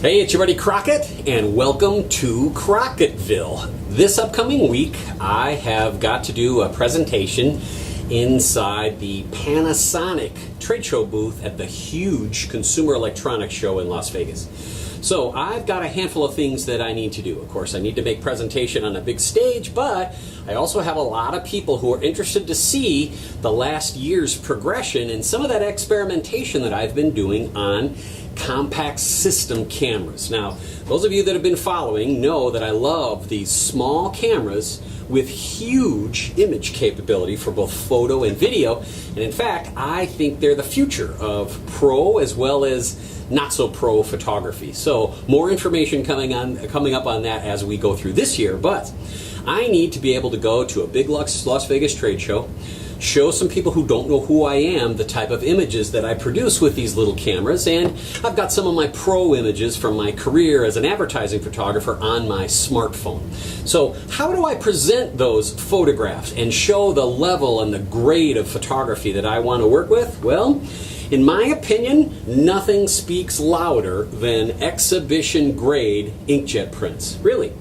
Hey, it's your buddy Crockett, and welcome to Crockettville. This upcoming week, I have got to do a presentation inside the Panasonic trade show booth at the huge Consumer Electronics Show in Las Vegas. So I've got a handful of things that I need to do. Of course, I need to make presentation on a big stage, but I also have a lot of people who are interested to see the last year's progression and some of that experimentation that I've been doing on compact system cameras. Now, those of you that have been following know that I love these small cameras with huge image capability for both photo and video. And in fact, I think they're the future of pro as well as not so pro photography. So more information coming up on that as we go through this year. But I need to be able to go to a big Las Vegas trade show, show some people who don't know who I am the type of images that I produce with these little cameras, and I've got some of my pro images from my career as an advertising photographer on my smartphone. So how do I present those photographs and show the level and the grade of photography that I want to work with? Well, in my opinion, nothing speaks louder than exhibition grade inkjet prints. Really.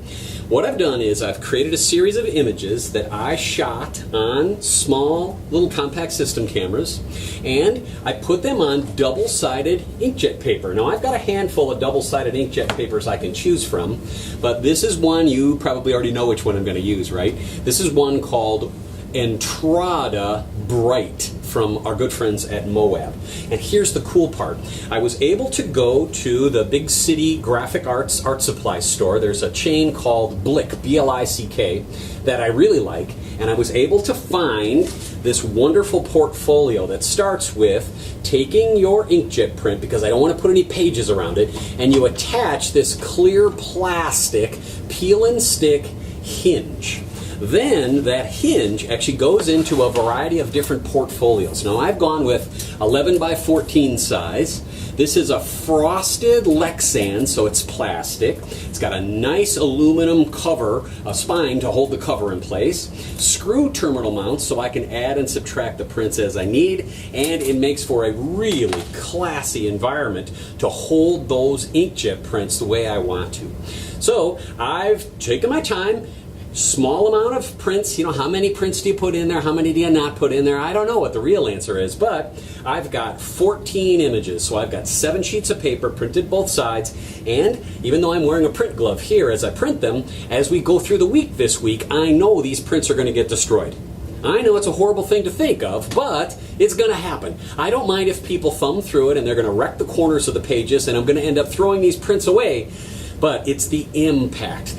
What I've done is I've created a series of images that I shot on small little compact system cameras, and I put them on double-sided inkjet paper. Now I've got a handful of double-sided inkjet papers I can choose from, but this is one, you probably already know which one I'm going to use, right? This is one called Entrada Bright from our good friends at Moab. And here's the cool part. I was able to go to the big city graphic arts art supply store. There's a chain called Blick, B-L-I-C-K, that I really like, and I was able to find this wonderful portfolio that starts with taking your inkjet print, because I don't want to put any pages around it, and you attach this clear plastic peel and stick hinge. Then that hinge actually goes into a variety of different portfolios. Now I've gone with 11 by 14 size. This is a frosted Lexan, so it's plastic. It's got a nice aluminum cover, a spine to hold the cover in place. Screw terminal mounts so I can add and subtract the prints as I need, and it makes for a really classy environment to hold those inkjet prints the way I want to. So I've taken my time. Small amount of prints. You know, how many prints do you put in there? How many do you not put in there? I don't know what the real answer is, but I've got 14 images. So I've got 7 sheets of paper printed both sides, and even though I'm wearing a print glove here as I print them, as we go through the week this week, I know these prints are going to get destroyed. I know it's a horrible thing to think of, but it's going to happen. I don't mind if people thumb through it and they're going to wreck the corners of the pages, and I'm going to end up throwing these prints away. But it's the impact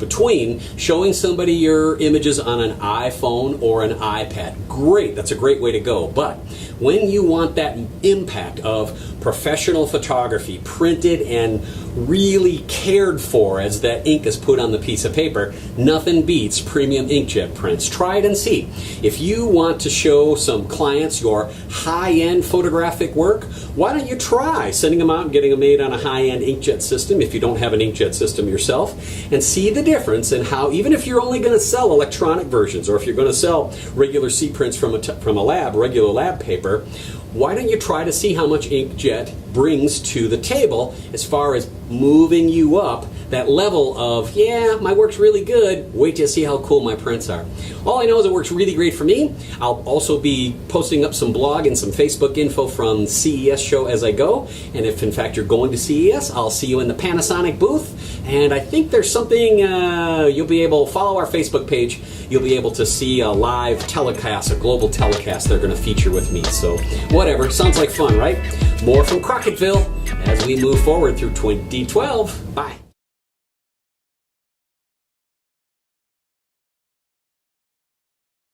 between showing somebody your images on an iPhone or an iPad. Great, that's a great way to go. But when you want that impact of professional photography printed and really cared for as that ink is put on the piece of paper, nothing beats premium inkjet prints. Try it and see. If you want to show some clients your high-end photographic work, why don't you try sending them out and getting them made on a high-end inkjet system if you don't have an inkjet system yourself, and see the difference in how, even if you're only going to sell electronic versions, or if you're going to sell regular C prints from a lab, regular lab paper, why don't you try to see how much inkjet brings to the table as far as moving you up that level of, yeah, my work's really good, wait till you see how cool my prints are. All I know is it works really great for me. I'll also be posting up some blog and some Facebook info from CES show as I go, and if in fact you're going to CES, I'll see you in the Panasonic booth, and I think there's something, you'll be able to follow our Facebook page, you'll be able to see a live telecast, a global telecast they're going to feature with me. So whatever, sounds like fun, right? More from Crockettville as we move forward through 2012. Bye.